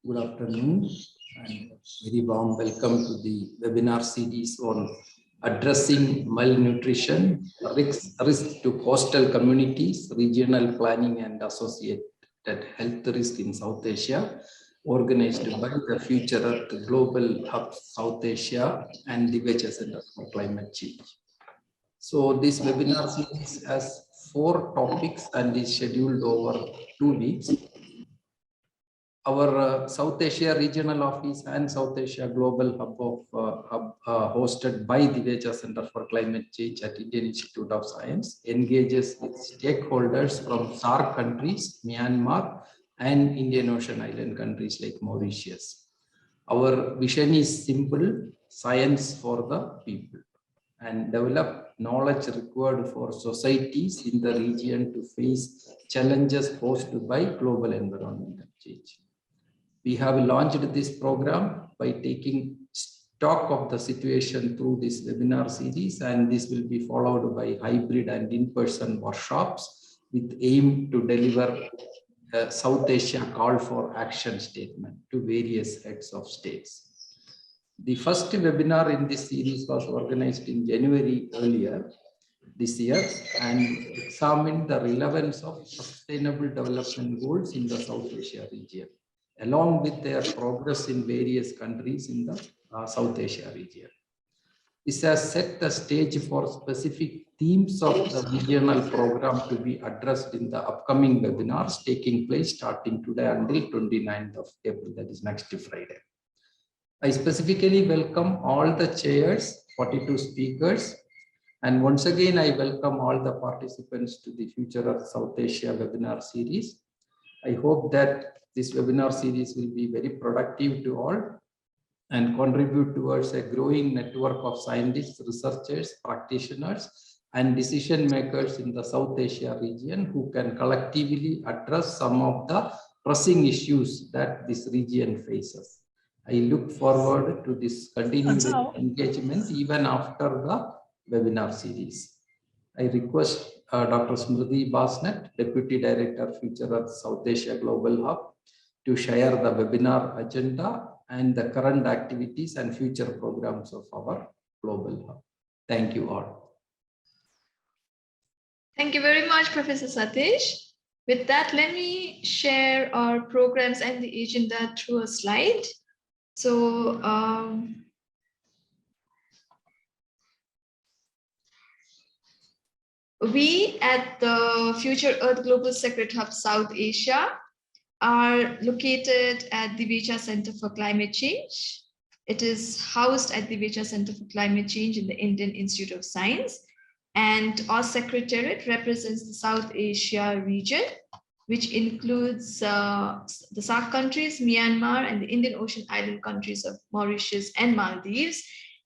Good afternoon and very warm welcome to the webinar series on addressing malnutrition, risk to coastal communities, regional planning and associated health risk in South Asia, organized by the Future Earth Global Hub South Asia and the WHO Center for Climate Change. So this webinar series has 4 topics and is scheduled over 2 weeks. Our South Asia Regional Office and South Asia Global Hub hosted by the WHO Center for Climate Change at Indian Institute of Science engages with stakeholders from SAARC countries, Myanmar, and Indian Ocean Island countries like Mauritius. Our vision is simple: science for the people, and develop knowledge required for societies in the region to face challenges posed by global environmental change. We have launched this program by taking stock of the situation through this webinar series, and this will be followed by hybrid and in-person workshops with aim to deliver a South Asia call for action statement to various heads of states. The first webinar in this series was organized in January earlier this year and examined the relevance of sustainable development goals in the South Asia region, along with their progress in various countries in the South Asia region. This has set the stage for specific themes of the regional program to be addressed in the upcoming webinars taking place starting today until 29th of April, that is next Friday. I specifically welcome all the chairs, 42 speakers, and once again I welcome all the participants to the Future of South Asia webinar series. I hope that this webinar series will be very productive to all and contribute towards a growing network of scientists, researchers, practitioners, and decision makers in the South Asia region who can collectively address some of the pressing issues that this region faces. I look forward to this continued engagement even after the webinar series. I request Dr. Smriti Basnet, Deputy Director, Future Earth South Asia Global Hub, to share the webinar agenda and the current activities and future programs of our Global Hub. Thank you all. Thank you very much, Professor Satish. With that, let me share our programs and the agenda through a slide. So, we at the Future Earth Global Secret Hub South Asia are located at the WHO Center for Climate Change. It is housed at the WHO Center for Climate Change in the Indian Institute of Science. And our secretariat represents the South Asia region, which includes the SAARC countries, Myanmar, and the Indian Ocean Island countries of Mauritius and Maldives.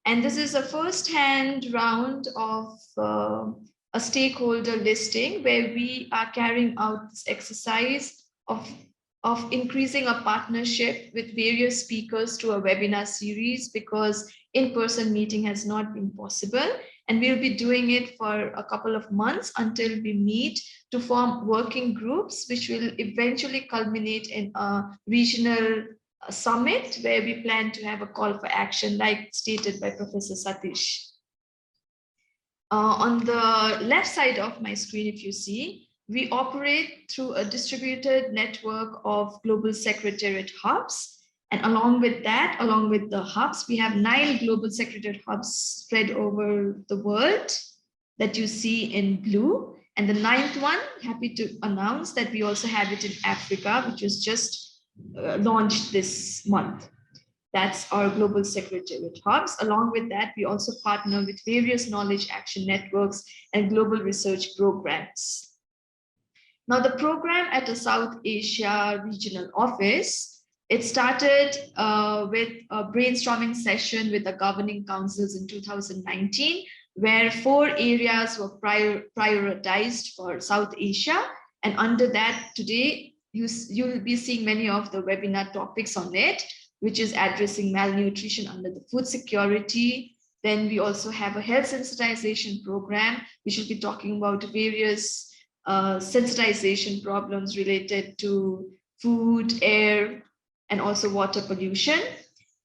And this is a first-hand round of a stakeholder listing where we are carrying out this exercise of increasing a partnership with various speakers to a webinar series because in-person meeting has not been possible. And we'll be doing it for a couple of months until we meet to form working groups, which will eventually culminate in a regional summit where we plan to have a call for action, like stated by Professor Satish. On the left side of my screen, if you see, we operate through a distributed network of global secretariat hubs. And along with that, along with the hubs, we have 9 global secretariat hubs spread over the world that you see in blue. And the 9th one, happy to announce that we also have it in Africa, which was just launched this month. That's our global secretariat hubs. Along with that, we also partner with various knowledge action networks and global research programs. Now, the program at the South Asia Regional Office, it started with a brainstorming session with the governing councils in 2019, where 4 areas were prioritized for South Asia. And under that, today, you'll be seeing many of the webinar topics on it, which is addressing malnutrition under the food security. Then we also have a health sensitization program, which will be talking about various sensitization problems related to food, air, and also water pollution.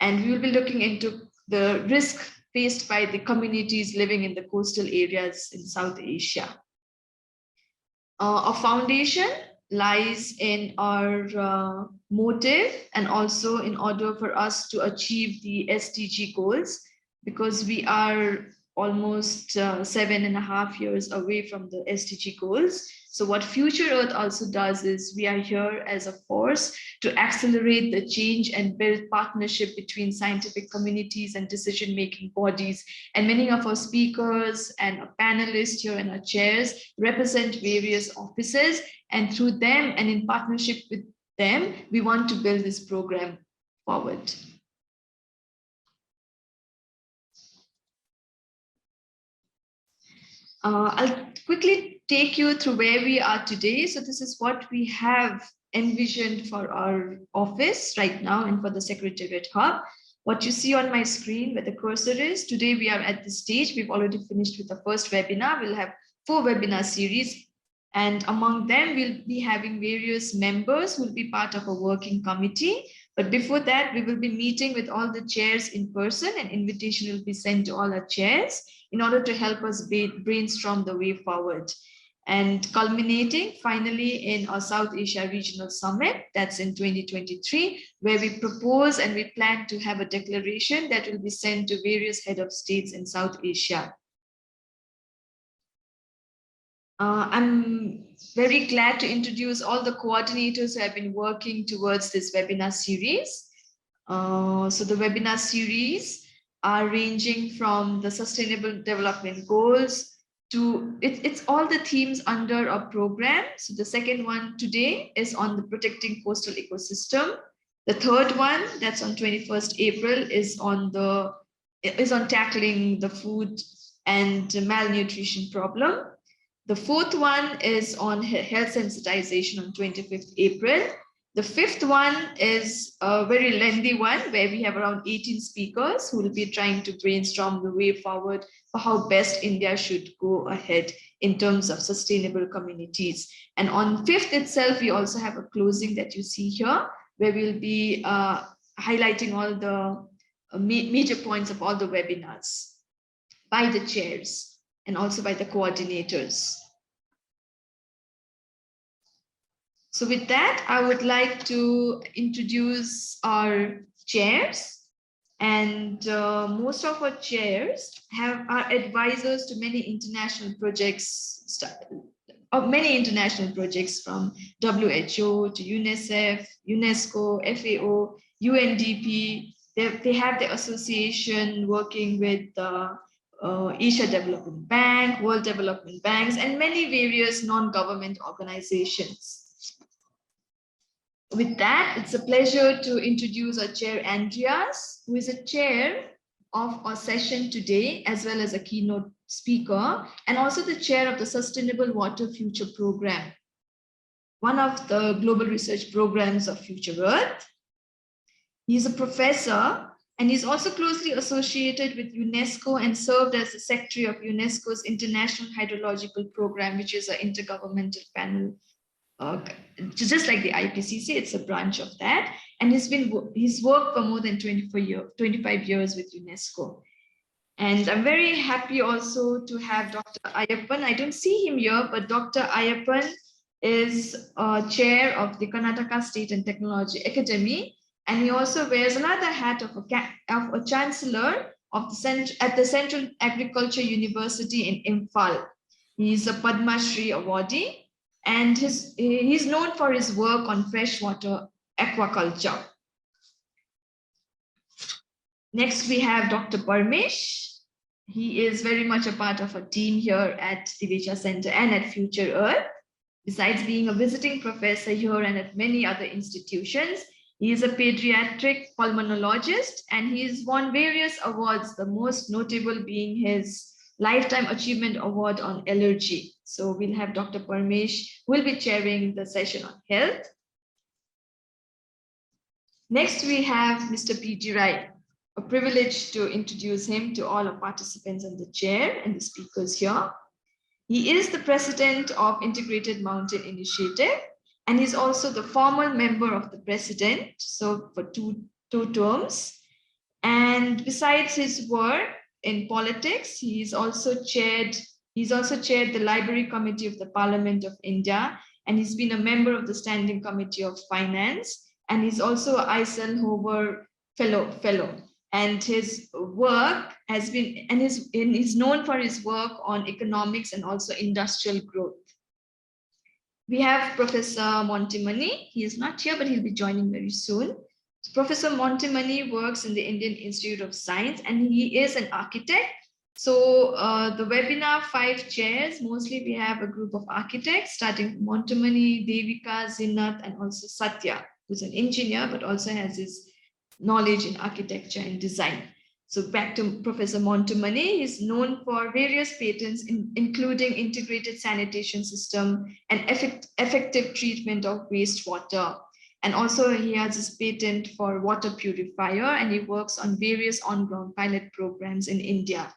And we will be looking into the risk faced by the communities living in the coastal areas in South Asia. Our foundation lies in our motive, and also in order for us to achieve the SDG goals, because we are almost 7.5 years away from the SDG goals. So what Future Earth also does is we are here as a force to accelerate the change and build partnership between scientific communities and decision-making bodies. And many of our speakers and our panelists here and our chairs represent various offices, and through them and in partnership with them, we want to build this program forward. I'll quickly take you through where we are today. So this is what we have envisioned for our office right now and for the Secretariat Hub. What you see on my screen where the cursor is, today we are at this stage. We've already finished with the first webinar. We'll have 4 webinar series. And among them, we'll be having various members who will be part of a working committee. But before that, we will be meeting with all the chairs in person. An invitation will be sent to all our chairs in order to help us brainstorm the way forward. And culminating finally in our South Asia Regional Summit, that's in 2023, where we propose and we plan to have a declaration that will be sent to various head of states in South Asia. I'm very glad to introduce all the coordinators who have been working towards this webinar series. So the webinar series are ranging from the Sustainable Development Goals to, it's all the themes under our program. So the second one today is on the protecting coastal ecosystem. The third one, that's on 21st April, is on tackling the food and malnutrition problem. The fourth one is on health sensitization on 25th April. The fifth one is a very lengthy one where we have around 18 speakers who will be trying to brainstorm the way forward for how best India should go ahead in terms of sustainable communities. And on 5th itself, we also have a closing that you see here, where we'll be highlighting all the major points of all the webinars by the chairs and also by the coordinators. So with that, I would like to introduce our chairs, and most of our chairs are advisors to many international projects, from WHO to UNICEF, UNESCO, FAO, UNDP. They have the association working with Asia Development Bank, World Development Banks, and many various non-government organizations. With that, it's a pleasure to introduce our chair, Andreas, who is a chair of our session today, as well as a keynote speaker, and also the chair of the Sustainable Water Future Program, one of the global research programs of Future Earth. He's a professor, and he's also closely associated with UNESCO and served as the secretary of UNESCO's International Hydrological Program, which is an intergovernmental panel. Just like the IPCC, it's a branch of that. And he's worked for more than 25 years with UNESCO. And I'm very happy also to have Dr. Ayyappan. I don't see him here, but Dr. Ayyappan is chair of the Karnataka State and Technology Academy. And he also wears another hat of a chancellor of at the Central Agriculture University in Imphal. He's a Padma Shri awardee. And he's known for his work on freshwater aquaculture. Next, we have Dr. Parmesh. He is very much a part of a team here at Divecha Center and at Future Earth. Besides being a visiting professor here and at many other institutions, he is a pediatric pulmonologist, and he's won various awards, the most notable being his Lifetime Achievement Award on Allergy. So we'll have Dr. Parmesh, who will be chairing the session on health. Next, we have Mr. P.G. Rai. A privilege to introduce him to all our participants in the chair and the speakers here. He is the president of Integrated Mountain Initiative, and he's also the former member of the president, so for two terms. And besides his work in politics, he's also chaired the Library Committee of the Parliament of India, and he's been a member of the Standing Committee of Finance, and he's also Eisenhower fellow. And his work has been, and he's known for his work on economics and also industrial growth. We have Professor Montimani. He is not here, but he'll be joining very soon. Professor Montimani works in the Indian Institute of Science, and he is an architect. So the webinar 5 chairs, mostly we have a group of architects, starting from Montimani, Devika, Zinat, and also Satya, who's an engineer, but also has his knowledge in architecture and design. So back to Professor Montimani, he's known for various patents, including integrated sanitation system and effective treatment of wastewater. And also he has his patent for water purifier, and he works on various on-ground pilot programs in India.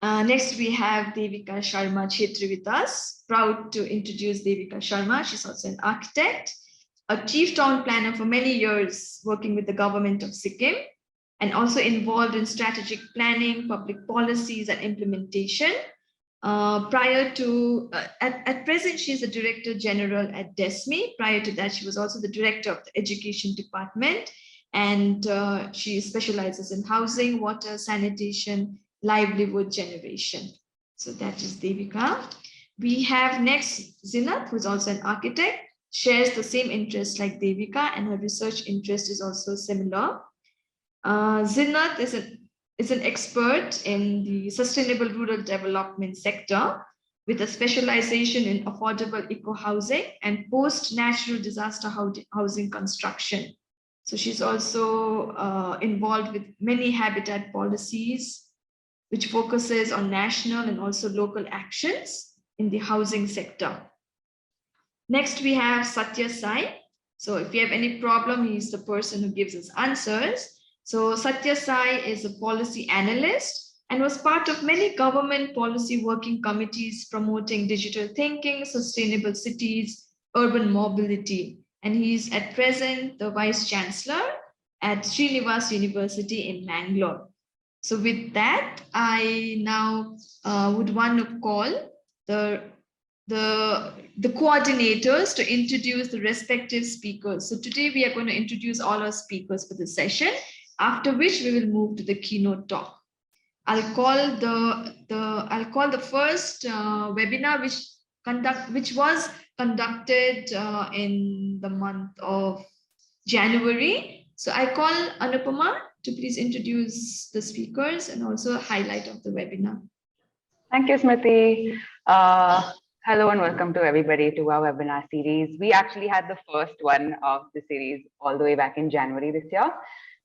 Next, we have Devika Sharma Chetri with us. Proud to introduce Devika Sharma. She's also an architect, a chief town planner for many years, working with the government of Sikkim, and also involved in strategic planning, public policies, and implementation. Prior to, at present, she's a Director General at DESMI. Prior to that, she was also the Director of the Education Department, and she specializes in housing, water, sanitation, livelihood generation. So that is Devika. We have next Zinat, who is also an architect, shares the same interest like Devika, and her research interest is also similar. Zinat is an expert in the sustainable rural development sector with a specialization in affordable eco-housing and post-natural disaster housing construction. So she's also involved with many habitat policies, which focuses on national and also local actions in the housing sector. Next, we have Satya Sai. So if you have any problem, he's the person who gives us answers. So Satya Sai is a policy analyst and was part of many government policy working committees promoting digital thinking, sustainable cities, urban mobility. And he's at present the Vice Chancellor at Srinivas University in Mangalore. So with that, I now would want to call the coordinators to introduce the respective speakers. So today we are going to introduce all our speakers for the session, after which we will move to the keynote talk. I'll call the first webinar which was conducted in the month of January. So I call Anupama to please introduce the speakers and also a highlight of the webinar. Thank you, Smriti. Hello and welcome to everybody to our webinar series. We actually had the first one of the series all the way back in January this year,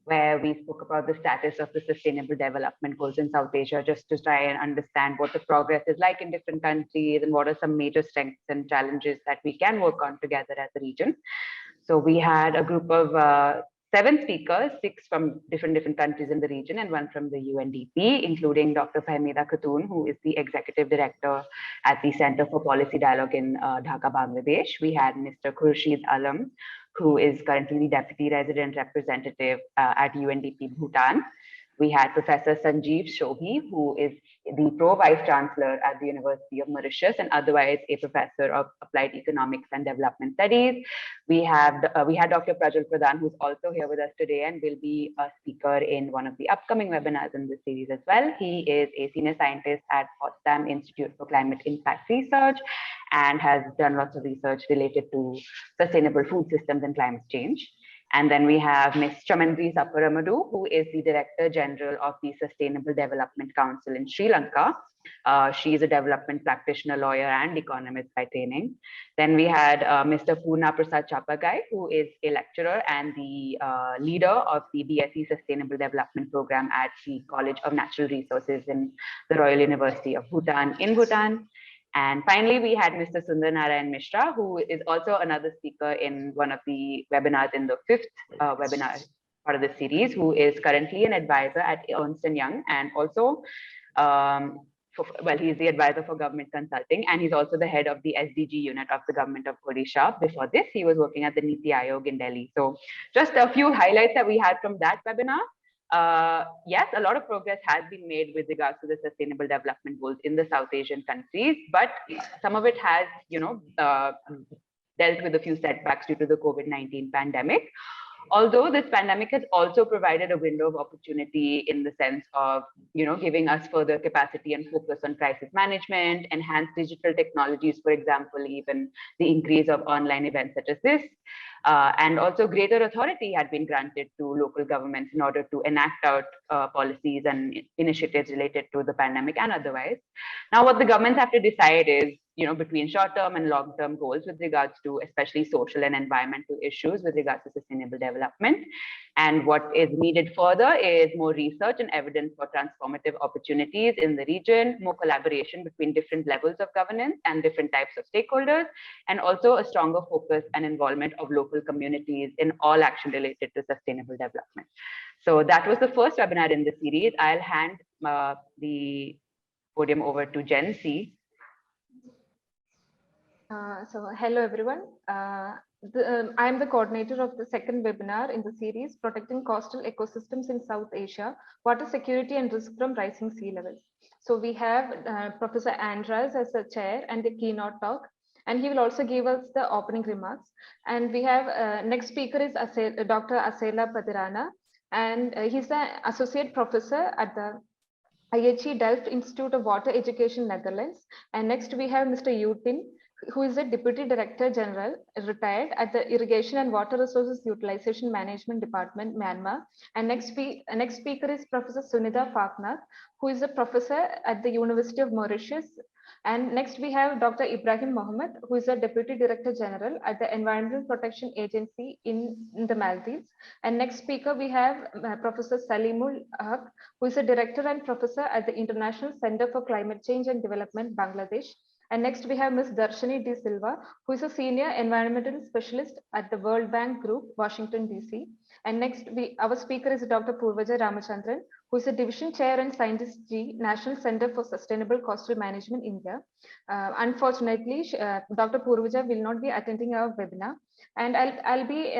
where we spoke about the status of the Sustainable Development Goals in South Asia, just to try and understand what the progress is like in different countries and what are some major strengths and challenges that we can work on together as a region. So we had a group of 7 speakers, 6 from different countries in the region and 1 from the UNDP, including Dr. Fahmida Khatun, who is the Executive Director at the Center for Policy Dialogue in Dhaka, Bangladesh. We had Mr. Khurshid Alam, who is currently the Deputy Resident Representative at UNDP Bhutan. We had Professor Sanjeev Shobhi, who is the Pro-Vice Chancellor at the University of Mauritius and otherwise a Professor of Applied Economics and Development Studies. We had Dr. Prajal Pradhan, who's also here with us today and will be a speaker in one of the upcoming webinars in this series as well. He is a senior scientist at Potsdam Institute for Climate Impact Research and has done lots of research related to sustainable food systems and climate change. And then we have Ms. Chamandri Sapparamadu, who is the Director General of the Sustainable Development Council in Sri Lanka. She is a development practitioner, lawyer, and economist by training. Then we had Mr. Purna Prasad Chapagai, who is a lecturer and the leader of the BSc Sustainable Development Program at the College of Natural Resources in the Royal University of Bhutan in Bhutan. And finally, we had Mr. Sundar Narayan Mishra, who is also another speaker in one of the webinars in the 5th webinar part of the series, who is currently an advisor at Ernst & Young and also he's the advisor for government consulting, and he's also the head of the SDG unit of the government of Odisha. Before this, he was working at the Niti Aayog in Delhi. So just a few highlights that we had from that webinar. Yes, a lot of progress has been made with regards to the sustainable development goals in the South Asian countries, but some of it has, dealt with a few setbacks due to the COVID-19 pandemic. Although this pandemic has also provided a window of opportunity in the sense of, giving us further capacity and focus on crisis management, enhanced digital technologies, for example, even the increase of online events such as this, and also greater authority had been granted to local governments in order to enact out policies and initiatives related to the pandemic and otherwise. Now, what the governments have to decide is, between short-term and long-term goals with regards to especially social and environmental issues with regards to sustainable development. And what is needed further is more research and evidence for transformative opportunities in the region, more collaboration between different levels of governance and different types of stakeholders, and also a stronger focus and involvement of local communities in all action related to sustainable development. So that was the first webinar in the series. I'll hand the podium over to Jen C. Hello everyone. I am the coordinator of the second webinar in the series, Protecting Coastal Ecosystems in South Asia, Water Security and Risk from Rising Sea Levels. So we have Professor Andras as a chair and the keynote talk, and he will also give us the opening remarks. And we have next speaker is Dr. Asela Padirana, and he's the associate professor at the IHE Delft Institute of Water Education, Netherlands. And next we have Mr. Yutin, who is the Deputy Director General, retired at the Irrigation and Water Resources Utilization Management Department, Myanmar. And next speaker is Professor Sunita Faknath, who is a professor at the University of Mauritius. And next we have Dr. Ibrahim Mohammed, who is a Deputy Director General at the Environmental Protection Agency in the Maldives. And next speaker we have Professor Salimul Haq, who is a Director and Professor at the International Center for Climate Change and Development, Bangladesh. And next we have Ms. Darshani D. Silva, who is a Senior Environmental Specialist at the World Bank Group, Washington, DC. And next, our speaker is Dr. Purvaja Ramachandran, who is a Division Chair and Scientist G, National Center for Sustainable Coastal Management, India. Unfortunately, Dr. Purvaja will not be attending our webinar. And I'll be,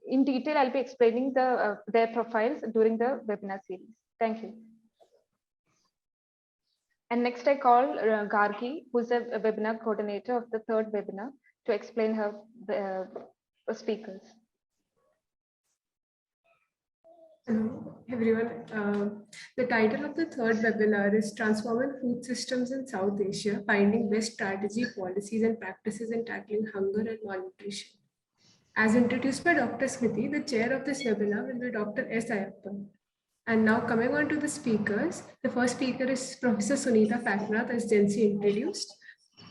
in detail, I'll be explaining their profiles during the webinar series. Thank you. And next I call Gargi, who is a webinar coordinator of the third webinar, to explain her speakers. Hello, everyone. The title of the third webinar is Transforming Food Systems in South Asia, Finding Best Strategy, Policies and Practices in Tackling Hunger and Malnutrition. As introduced by Dr. Smriti, the chair of this webinar will be Dr. S. Ayappan. And now coming on to the speakers, the first speaker is Professor Sunita Faknath, as Jency introduced.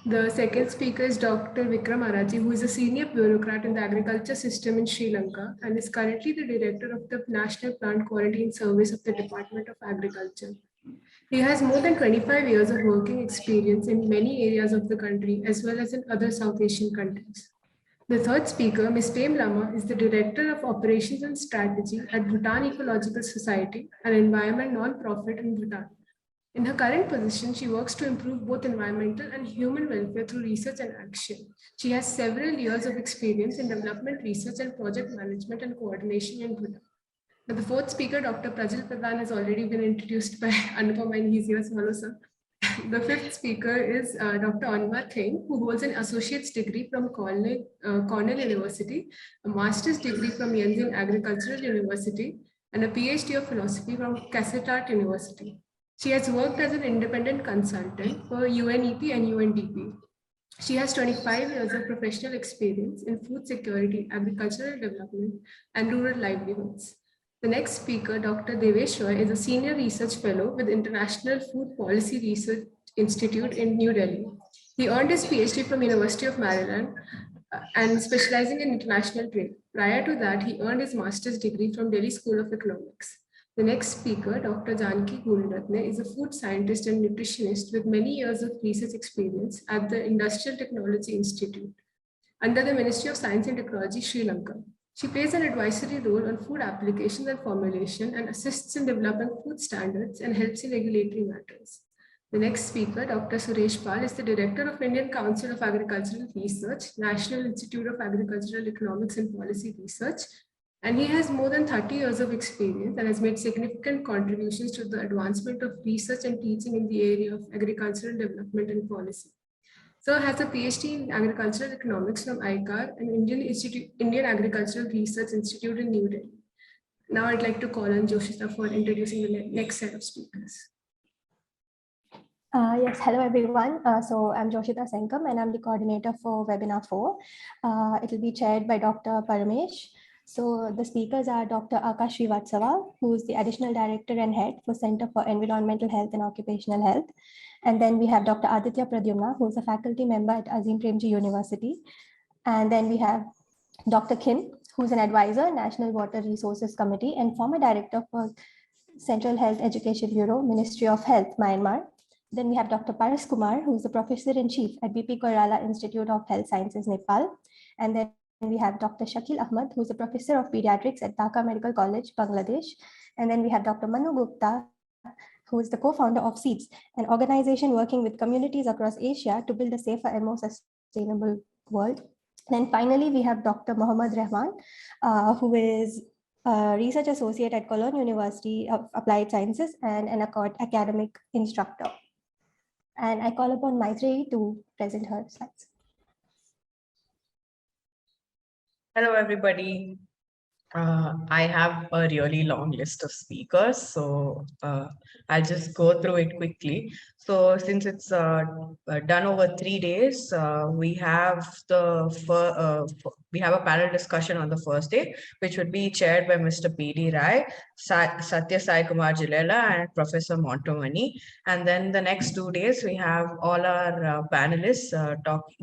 The second speaker is Dr. Vikram Araji, who is a senior bureaucrat in the agriculture system in Sri Lanka and is currently the director of the National Plant Quarantine Service of the Department of Agriculture. He has more than 25 years of working experience in many areas of the country, as well as in other South Asian countries. The third speaker, Ms. Pem Lama, is the Director of Operations and Strategy at Bhutan Ecological Society, an environment non-profit in Bhutan. In her current position, she works to improve both environmental and human welfare through research and action. She has several years of experience in development research and project management and coordination in Bhutan. Now, the fourth speaker, Dr. Prajal Pradhan, has already been introduced by Anupama, and he's here, so hello, sir. The fifth speaker is Dr. Anwar Thain, who holds an associate's degree from Cornell University, a master's degree from Yenzing Agricultural University, and a PhD of philosophy from Kassetat University. She has worked as an independent consultant for UNEP and UNDP. She has 25 years of professional experience in food security, agricultural development, and rural livelihoods. The next speaker, Dr. Devesh Roy, is a senior research fellow with International Food Policy Research Institute in New Delhi. He earned his PhD from University of Maryland and specializing in international trade. Prior to that, he earned his master's degree from Delhi School of Economics. The next speaker, Dr. Janki Guriratne, is a food scientist and nutritionist with many years of research experience at the Industrial Technology Institute under the Ministry of Science and Technology, Sri Lanka. She plays an advisory role on food application and formulation and assists in developing food standards and helps in regulatory matters. The next speaker, Dr. Suresh Pal, is the Director of Indian Council of Agricultural Research, National Institute of Agricultural Economics and Policy Research, and he has more than 30 years of experience and has made significant contributions to the advancement of research and teaching in the area of agricultural development and policy. Sir has a PhD in agricultural economics from ICAR and Indian Agricultural Research Institute in New Delhi. Now I'd like to call on Joshita for introducing the next set of speakers. Yes, hello everyone. So I'm Joshita Senkam and I'm the coordinator for webinar 4. It will be chaired by Dr. Paramesh. So the speakers are Dr. Akash Srivatsava, who is the additional director and head for Center for Environmental Health and Occupational Health. And then we have Dr. Aditya Pradyumna, who is a faculty member at Azim Premji University. And then we have Dr. Kim, who's an advisor, National Water Resources Committee and former director for Central Health Education Bureau, Ministry of Health, Myanmar. Then we have Dr. Paras Kumar, who's the professor-in-chief at BP Koirala Institute of Health Sciences, Nepal. And then we have Dr. Shakil Ahmad, who's a professor of pediatrics at Dhaka Medical College, Bangladesh. And then we have Dr. Manu Gupta, who is the co-founder of SEEDS, an organization working with communities across Asia to build a safer and more sustainable world. And then finally, we have Dr. Mohammad Rahman, who is a research associate at Cologne University of Applied Sciences and an academic instructor. And I call upon Maitreyi to present her slides. Hello, everybody. I have a really long list of speakers, so I'll just go through it quickly. So since it's done over 3 days, we have we have a panel discussion on the first day, which would be chaired by Mr. P.D. Rai, Satya Sai Kumar Jilela, and Professor Montomani. And then the next 2 days, we have all our panelists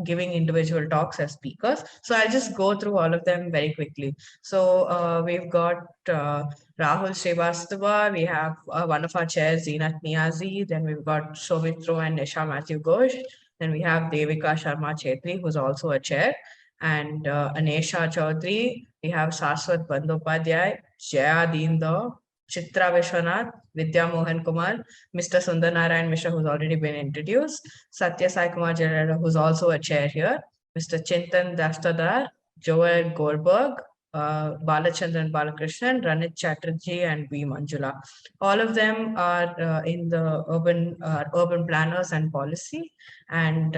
giving individual talks as speakers. So I'll just go through all of them very quickly. So we've got Rahul Srivastava, we have one of our chairs, Zeenat Niazi, then we've got Shobitro and Nisha Matthew Ghosh, then we have Devika Sharma Chetri, who's also a chair, and Anesha Chaudhary, we have Saswat Bandyopadhyay, Jaya Deendar, Chitra Vishwanath, Vidya Mohan Kumar, Mr. Sundar Narayan Mishra, who's already been introduced, Satya Sai Kumar Jalala, who's also a chair here, Mr. Chintan Dastadar, Joel Goldberg, Balachandran Balakrishnan, Ranit Chatterjee, and V. Manjula. All of them are in the urban planners and policy, and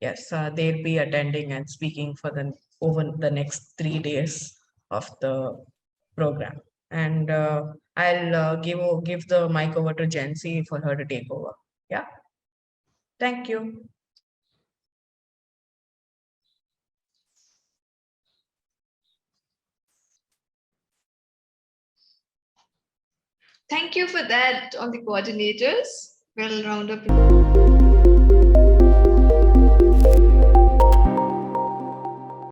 yes, they'll be attending and speaking for over the next 3 days of the program. And I'll give the mic over to Jency for her to take over. Yeah, thank you. Thank you for that, all the coordinators. Well, round up.